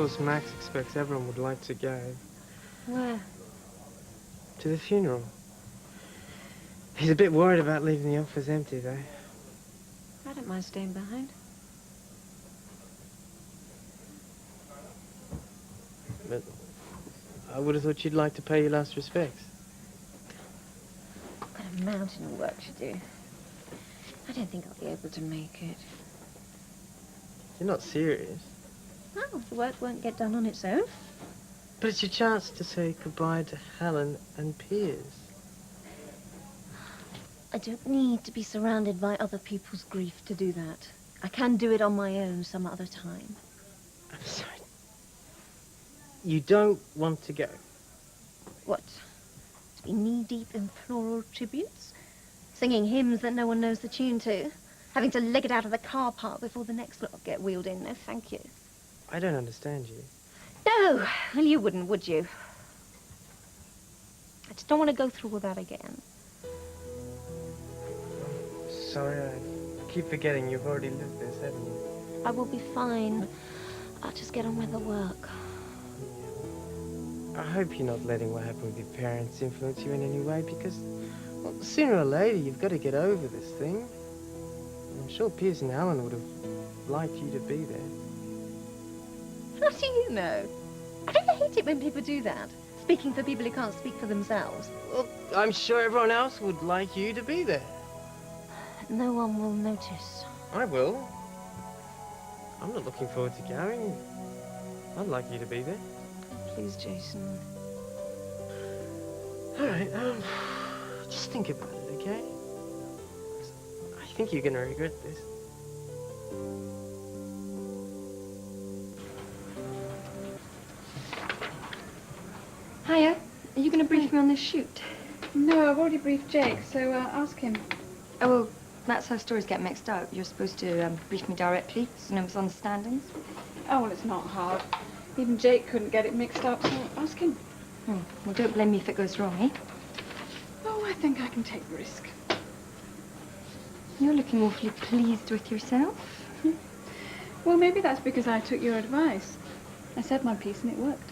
course, Max expects everyone would like to go. Where? To the funeral. He's a bit worried about leaving the office empty, though. I don't mind staying behind. But I would have thought you'd like to pay your last respects. I've got a mountain of work to do. I don't think I'll be able to make it. You're not serious. Well, the work won't get done on its own. But it's your chance to say goodbye to Helen and Piers. I don't need to be surrounded by other people's grief to do that. I can do it on my own some other time. I'm sorry. You don't want to go? What? To be knee-deep in floral tributes? Singing hymns that no one knows the tune to? Having to leg it out of the car park before the next lot get wheeled in? No, thank you. I don't understand you. No! Well, you wouldn't, would you? I just don't want to go through all that again. Sorry, I keep forgetting you've already lived this, haven't you? I will be fine. I'll just get on with the work. I hope you're not letting what happened with your parents influence you in any way, because, well, sooner or later you've got to get over this thing. I'm sure Piers and Helen would have liked you to be there. How do you know? I really hate it when people do that. Speaking for people who can't speak for themselves. Well, I'm sure everyone else would like you to be there. No one will notice. I will. I'm not looking forward to going. I'd like you to be there. Please, Jason. All right, just think about it, okay? I think you're gonna regret this. Hiya. Are you going to brief me on this shoot? No, I've already briefed Jake, so ask him. Oh, well, that's how stories get mixed up. You're supposed to brief me directly, so no misunderstandings. Oh, well, it's not hard. Even Jake couldn't get it mixed up, so ask him. Well, don't blame me if it goes wrong, eh? Oh, I think I can take the risk. You're looking awfully pleased with yourself. Well, maybe that's because I took your advice. I said my piece and it worked.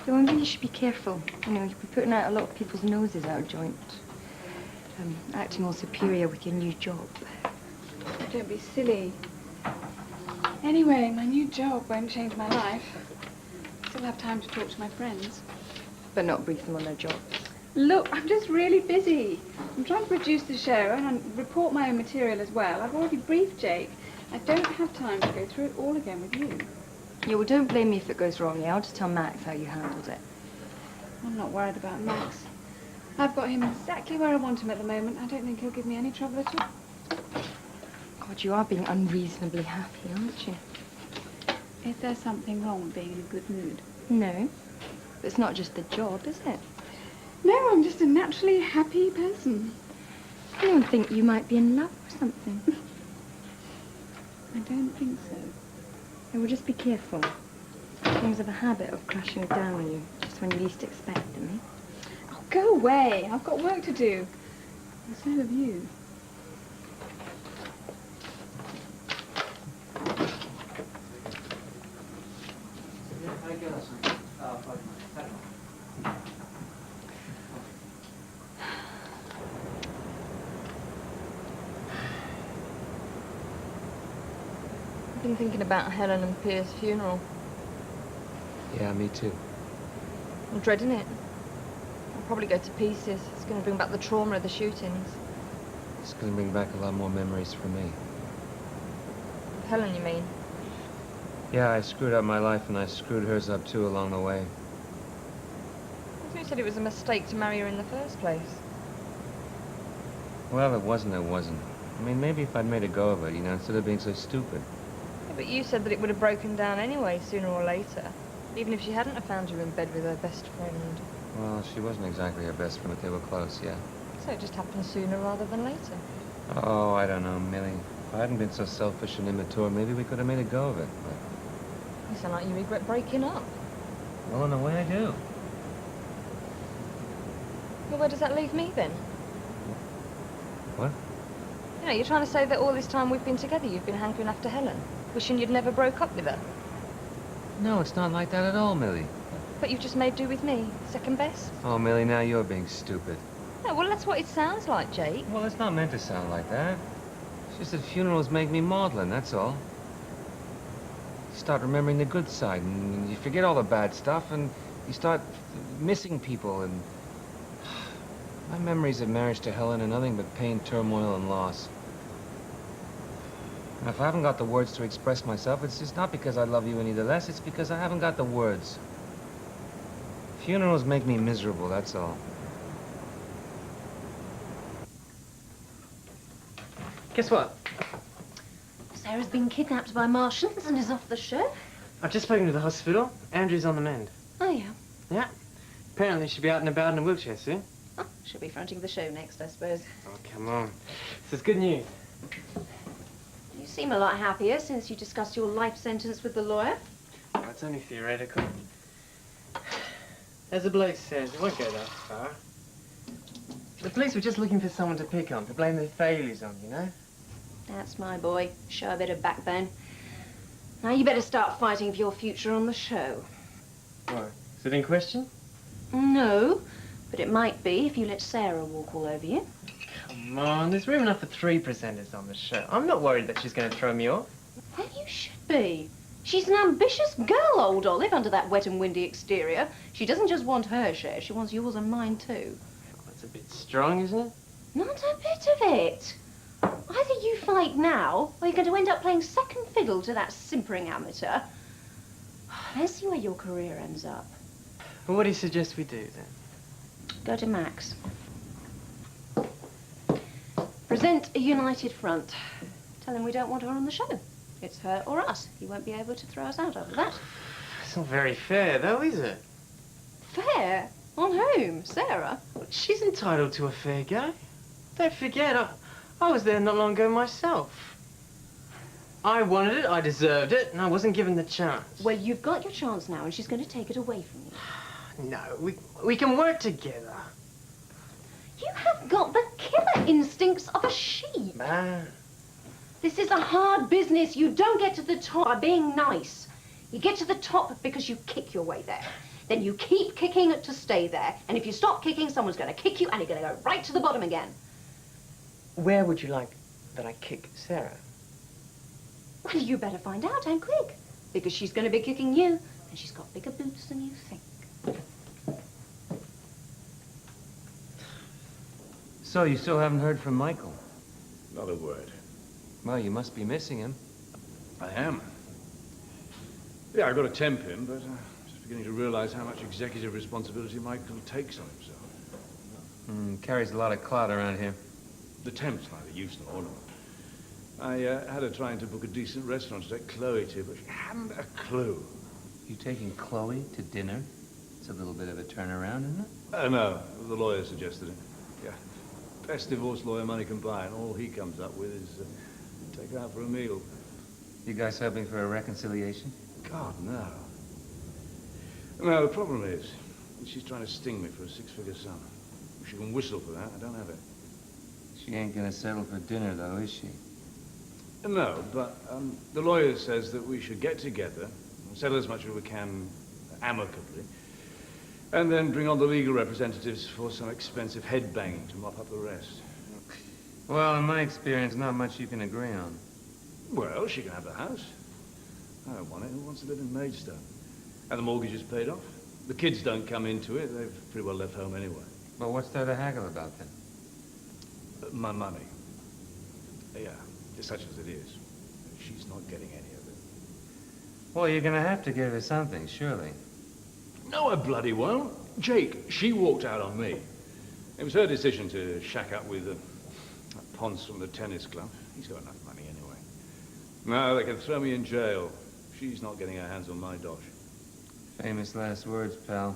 Though I really should be careful. You know, you'll be putting out a lot of people's noses out of joint. Acting all superior with your new job. Don't be silly. Anyway, my new job won't change my life. Still have time to talk to my friends. But not brief them on their jobs. Look, I'm just really busy. I'm trying to produce the show and report my own material as well. I've already briefed Jake. I don't have time to go through it all again with you. Yeah, well, don't blame me if it goes wrong, yeah? I'll just tell Max how you handled it. I'm not worried about Max. I've got him exactly where I want him at the moment. I don't think he'll give me any trouble at all. God, you are being unreasonably happy, aren't you? Is there something wrong with being in a good mood? No. But it's not just the job, is it? No, I'm just a naturally happy person. Anyone think you might be in love or something? I don't think so. Yeah, well, just be careful. Things have a habit of crashing down on you just when you least expect them, eh? Oh, go away. I've got work to do. And so have you. I've been thinking about Helen and Piers' funeral. Yeah, me too. I'm dreading it. I'll probably go to pieces. It's going to bring back the trauma of the shootings. It's gonna bring back a lot more memories for me. Helen, you mean? Yeah, I screwed up my life and I screwed hers up too along the way. You said it was a mistake to marry her in the first place. Well, it wasn't. I mean, maybe if I'd made a go of it, you know, instead of being so stupid. Yeah, but you said that it would have broken down anyway, sooner or later. Even if she hadn't have found you in bed with her best friend. Well, she wasn't exactly her best friend, but they were close, yeah. So it just happened sooner rather than later. Oh, I don't know, Millie. If I hadn't been so selfish and immature, maybe we could have made a go of it, but... You sound like you regret breaking up. Well, in a way, I do. Well, where does that leave me, then? What? You know, you're trying to say that all this time we've been together, you've been hankering after Helen, wishing you'd never broke up with her. No, it's not like that at all, Millie. But you've just made do with me, second best. Oh, Millie, now you're being stupid. No, well, that's what it sounds like, Jake. Well, it's not meant to sound like that. It's just that funerals make me maudlin, that's all. You start remembering the good side, and you forget all the bad stuff, and you start missing people, and... My memories of marriage to Helen are nothing but pain, turmoil, and loss. And if I haven't got the words to express myself, it's just not because I love you any the less, it's because I haven't got the words. Funerals make me miserable, that's all. Guess what? Sarah's been kidnapped by Martians and is off the show. I've just spoken to the hospital. Andrew's on the mend. Oh, yeah. Yeah. Apparently she'll be out and about in a wheelchair soon. Oh, she'll be fronting the show next, I suppose. Oh, come on. This is good news. You seem a lot happier since you discussed your life sentence with the lawyer. Oh, it's only theoretical. As the bloke says, it won't go that far. The police were just looking for someone to pick on, to blame their failures on, you know? That's my boy. Show a bit of backbone. Now you better start fighting for your future on the show. What? Is it in question? No, but it might be if you let Sarah walk all over you. Come on, there's room enough for 3 presenters on the show. I'm not worried that she's going to throw me off. Well, you should be. She's an ambitious girl, old Olive, under that wet and windy exterior. She doesn't just want her share, she wants yours and mine too. That's a bit strong, isn't it? Not a bit of it. Either you fight now, or you're going to end up playing second fiddle to that simpering amateur. Let's see where your career ends up. Well, what do you suggest we do, then? Go to Max. Present a united front. Tell him we don't want her on the show. It's her or us. He won't be able to throw us out after that. It's not very fair, though, is it? Fair? On whom? Sarah? She's entitled to a fair go. Don't forget, I was there not long ago myself. I wanted it, I deserved it, and I wasn't given the chance. Well, you've got your chance now, and she's going to take it away from you. No, we can work together. You have got the killer instincts of a sheep. Man. This is a hard business. You don't get to the top by being nice. You get to the top because you kick your way there. Then you keep kicking to stay there. And if you stop kicking, someone's going to kick you and you're going to go right to the bottom again. Where would you like that I kick Sarah? Well, you better find out and quick. Because she's going to be kicking you. And she's got bigger boots than you think. So, you still haven't heard from Michael? Not a word. Well, you must be missing him. I am. Yeah, I've got to temp him, but just beginning to realize how much executive responsibility Michael takes on himself. Carries a lot of clout around here. The temp's neither use nor ornament. I had her trying to book a decent restaurant to take Chloe to, but she hadn't a clue. You taking Chloe to dinner? It's a little bit of a turnaround, isn't it? No, the lawyer suggested it. Yeah, best divorce lawyer money can buy, and all he comes up with is take her out for a meal. You guys hoping for a reconciliation? God, no. No, the problem is, she's trying to sting me for a 6-figure sum. If she can whistle for that, I don't have it. She ain't gonna settle for dinner, though, is she? No, but the lawyer says that we should get together, and settle as much as we can amicably, and then bring on the legal representatives for some expensive head-banging to mop up the rest. Well, in my experience, not much you can agree on. Well, she can have the house. I don't want it. Who wants to live in Maidstone? And the mortgage is paid off. The kids don't come into it. They've pretty well left home anyway. Well, what's there to haggle about, then? My money. Yeah, such as it is. She's not getting any of it. Well, you're gonna have to give her something, surely. No, I bloody won't. Jake, she walked out on me. It was her decision to shack up with that Ponce from the tennis club. He's got enough money anyway. No, they can throw me in jail. She's not getting her hands on my dosh. Famous last words, pal.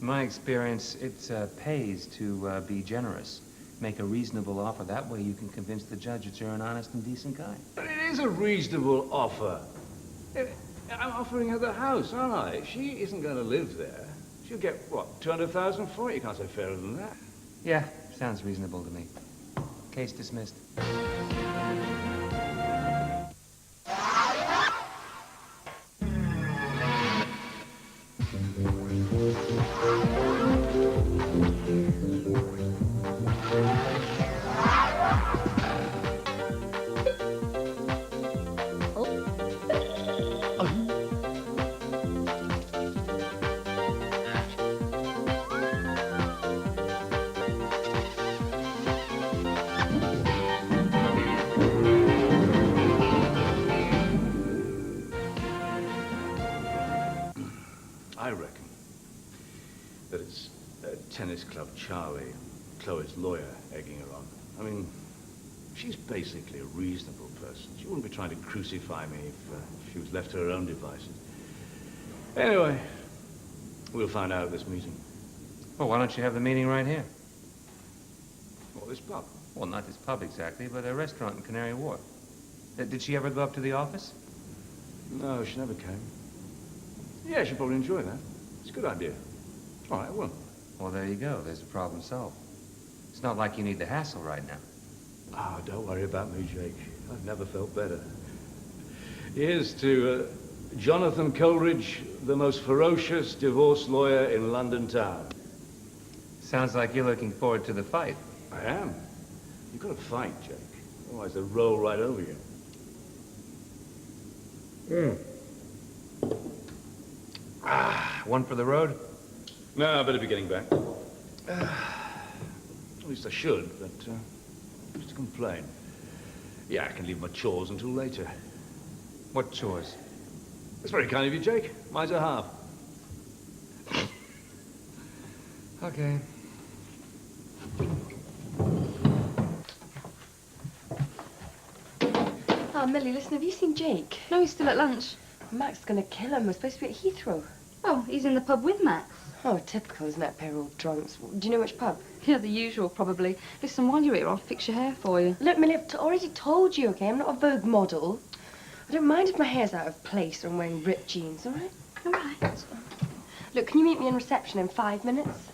In my experience, it pays to be generous. Make a reasonable offer. That way you can convince the judge that you're an honest and decent guy. But it is a reasonable offer. I'm offering her the house, aren't I? She isn't going to live there. She'll get, what, 200,000 for it? You can't say fairer than that. Yeah, sounds reasonable to me. Case dismissed. Charlie, Chloe's lawyer, egging her on. I mean, she's basically a reasonable person. She wouldn't be trying to crucify me if she was left to her own devices. Anyway, we'll find out at this meeting. Well, why don't you have the meeting right here? What, this pub? Well, not this pub exactly, but a restaurant in Canary Wharf. Did she ever go up to the office? No, she never came. Yeah, she'd probably enjoy that. It's a good idea. All right, well. Well, there you go. There's a problem solved. It's not like you need the hassle right now. Ah, don't worry about me, Jake. I've never felt better. Here's to Jonathan Coleridge, the most ferocious divorce lawyer in London town. Sounds like you're looking forward to the fight. I am. You've got to fight, Jake. Otherwise they'll roll right over you. One for the road? No, I better be getting back. At least I should, but just to complain. Yeah, I can leave my chores until later. What chores? That's very kind of you, Jake. Mine's a half. Okay. Oh, Millie, listen, have you seen Jake? No, he's still at lunch. Mac's gonna kill him. We're supposed to be at Heathrow. Oh, he's in the pub with Max. Oh, typical, isn't it? Pair of old drunks. Do you know which pub? Yeah, the usual, probably. Listen, while you're here, I'll fix your hair for you. Look, Millie, I've already told you, okay? I'm not a Vogue model. I don't mind if my hair's out of place or I'm wearing ripped jeans, all right? All right. Look, can you meet me in reception in 5 minutes?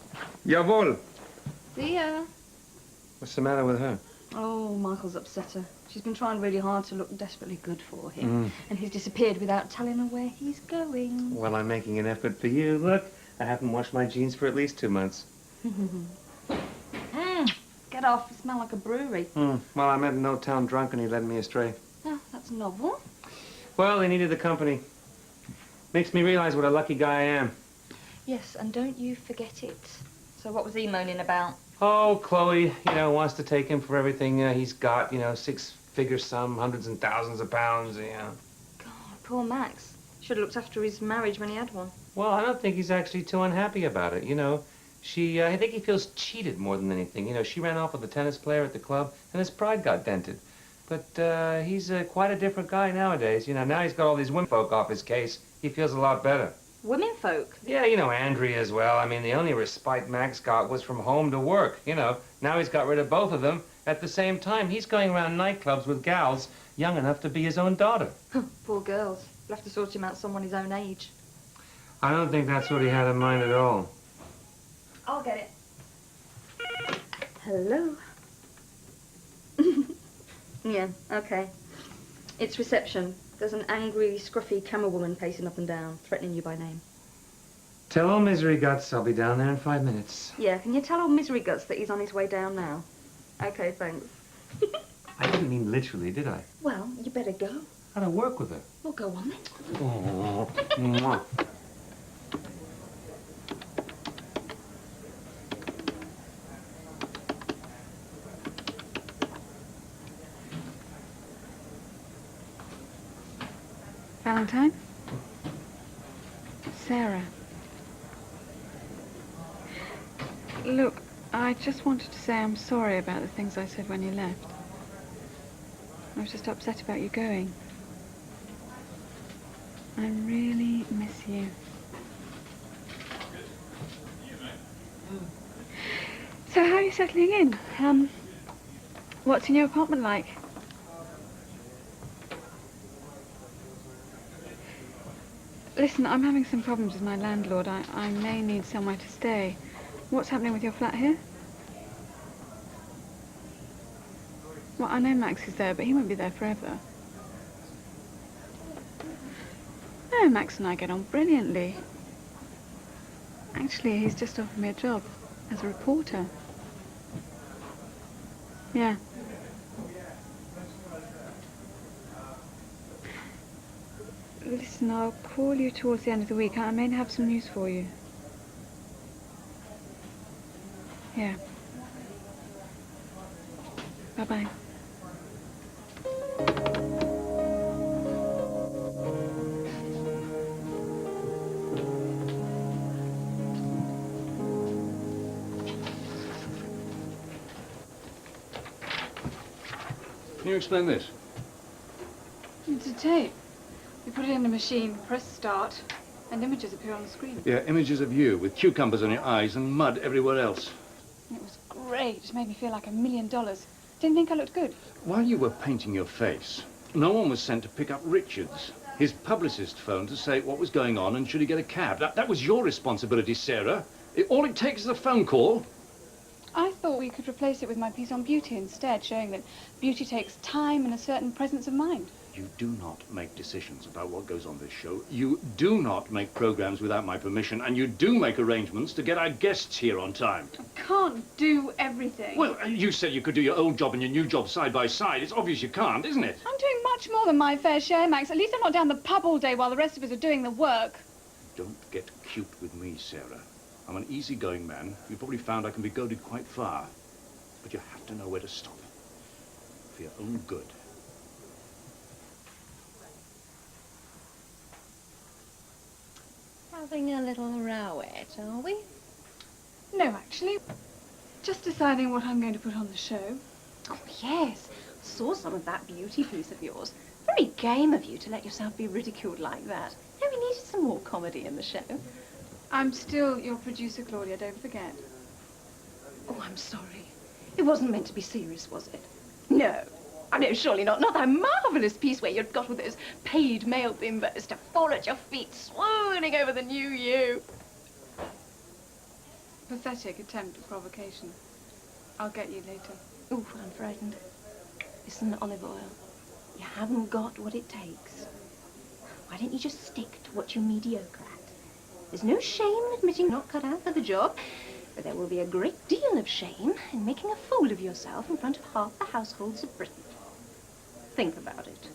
Jawohl. See ya. What's the matter with her? Oh, Michael's upset her. She's been trying really hard to look desperately good for him. And he's disappeared without telling her where he's going. Well, I'm making an effort for you. Look, I haven't washed my jeans for at least 2 months. Get off. You smell like a brewery. Well, I met an old town drunk and he led me astray. Oh, that's novel. Well, he needed the company. Makes me realize what a lucky guy I am. Yes, and don't you forget it. So what was he moaning about? Oh, Chloe, wants to take him for everything he's got, 6-figure sum, hundreds and thousands of pounds, God, poor Max. Should have looked after his marriage when he had one. Well, I don't think he's actually too unhappy about it, I think he feels cheated more than anything. She ran off with a tennis player at the club, and his pride got dented. But he's quite a different guy nowadays. Now he's got all these womenfolk off his case. He feels a lot better. Womenfolk? Yeah, Andrea as well. I mean, the only respite Max got was from home to work, Now he's got rid of both of them. At the same time, he's going around nightclubs with gals young enough to be his own daughter. Poor girls. You'll have to sort him out someone his own age. I don't think that's what he had in mind at all. I'll get it. Hello? Yeah, okay. It's reception. There's an angry, scruffy camera woman pacing up and down, threatening you by name. Tell old Misery Guts I'll be down there in 5 minutes. Yeah, can you tell old Misery Guts that he's on his way down now? Okay, thanks. I didn't mean literally, did I? Well, you better go. How to work with her? Well, go on then. Oh, mwah. Valentine? Sarah. Look, I just wanted to say I'm sorry about the things I said when you left. I was just upset about you going. I really miss you. So how are you settling in? What's your new apartment like? Listen, I'm having some problems with my landlord. I may need somewhere to stay. What's happening with your flat here? Well, I know Max is there, but he won't be there forever. No, Max and I get on brilliantly. Actually, he's just offered me a job as a reporter. Yeah. Listen, I'll call you towards the end of the week. I may have some news for you. Yeah. Bye-bye. Can you explain this? It's a tape. You put it in the machine, press start, and images appear on the screen. Yeah, images of you with cucumbers on your eyes and mud everywhere else. It was great. It made me feel like $1 million. Didn't think I looked good. While you were painting your face, no one was sent to pick up Richards. His publicist phoned to say what was going on and should he get a cab. That was your responsibility, Sarah. All it takes is a phone call. I thought we could replace it with my piece on beauty instead, showing that beauty takes time and a certain presence of mind. You do not make decisions about what goes on this show. You do not make programs without my permission, and you do make arrangements to get our guests here on time. I can't do everything. Well, you said you could do your old job and your new job side by side. It's obvious you can't, isn't it? I'm doing much more than my fair share, Max. At least I'm not down the pub all day while the rest of us are doing the work. Don't get cute with me, Sarah. I'm an easygoing man. You probably found I can be goaded quite far. But you have to know where to stop. For your own good. Having a little rowette, are we? No, actually. Just deciding what I'm going to put on the show. Oh, yes. I saw some of that beauty piece of yours. Very game of you to let yourself be ridiculed like that. Yeah, we needed some more comedy in the show. I'm still your producer, Claudia, don't forget. Oh, I'm sorry. It wasn't meant to be serious, was it? No. I know, surely not. Not that marvellous piece where you'd got with those paid male bimbos to fall at your feet, swooning over the new you. Pathetic attempt at provocation. I'll get you later. Ooh, I'm frightened. Listen, Olive Oil, you haven't got what it takes. Why don't you just stick to what you're mediocre at? There's no shame in admitting you're not cut out for the job, but there will be a great deal of shame in making a fool of yourself in front of half the households of Britain. Think about it.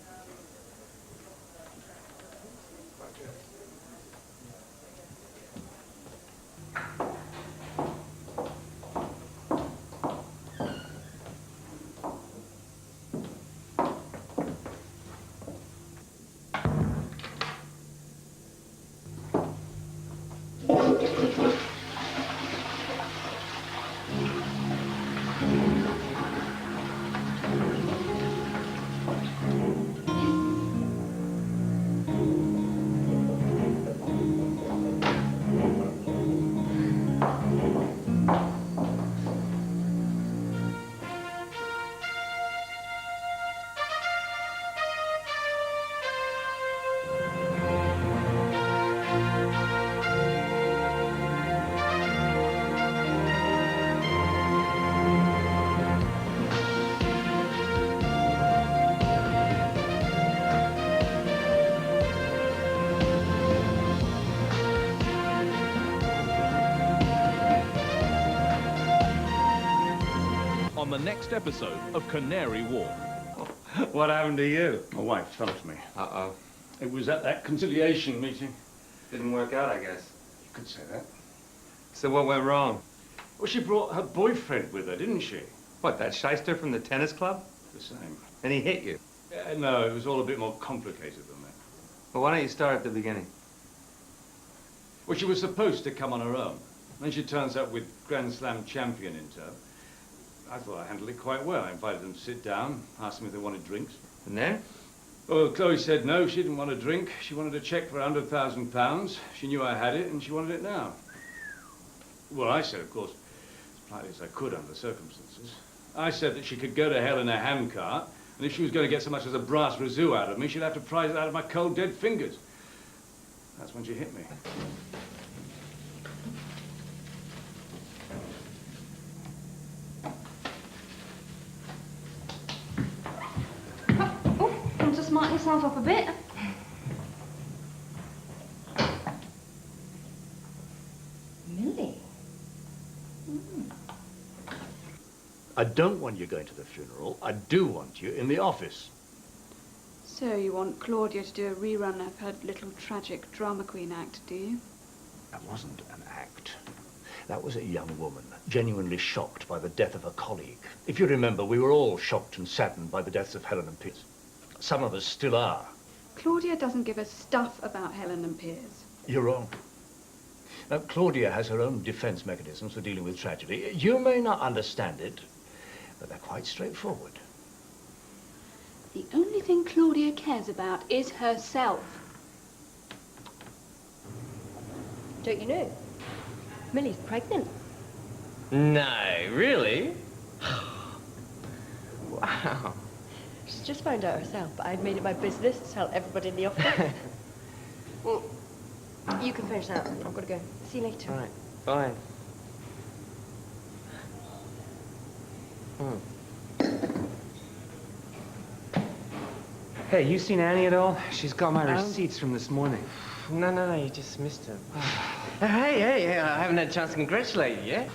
On the next episode of Canary Wharf. What happened to you? My wife told me. Uh-oh. It was at that conciliation meeting. Didn't work out, I guess. You could say that. So what went wrong? Well, she brought her boyfriend with her, didn't she? What, that shyster from the tennis club? The same. And he hit you? No, it was all a bit more complicated than that. Well, why don't you start at the beginning? Well, she was supposed to come on her own. Then she turns up with Grand Slam champion in tow. I thought I handled it quite well. I invited them to sit down, asked them if they wanted drinks. And then? Well, Chloe said no, she didn't want a drink. She wanted a cheque for £100,000. She knew I had it, and she wanted it now. Well, I said, of course, as politely as I could under the circumstances. I said that she could go to hell in a handcart, and if she was going to get so much as a brass razoo out of me, she'd have to prize it out of my cold, dead fingers. That's when she hit me. Want to smart yourself up a bit? Millie? I don't want you going to the funeral. I do want you in the office. So you want Claudia to do a rerun of her little tragic drama queen act, do you? That wasn't an act. That was a young woman, genuinely shocked by the death of a colleague. If you remember, we were all shocked and saddened by the deaths of Helen and Piers. Some of us still are. Claudia doesn't give a stuff about Helen and Piers. You're wrong. Now, Claudia has her own defense mechanisms for dealing with tragedy. You may not understand it, but they're quite straightforward. The only thing Claudia cares about is herself. Don't you know? Millie's pregnant. No, really? Wow. She's just found out herself, but I'd made it my business to tell everybody in the office. Well, you can finish that. I've got to go. See you later. All right, bye. Hey, you seen Annie at all? She's got my receipts from this morning. No, you just missed her. Hey, I haven't had a chance to congratulate you yet.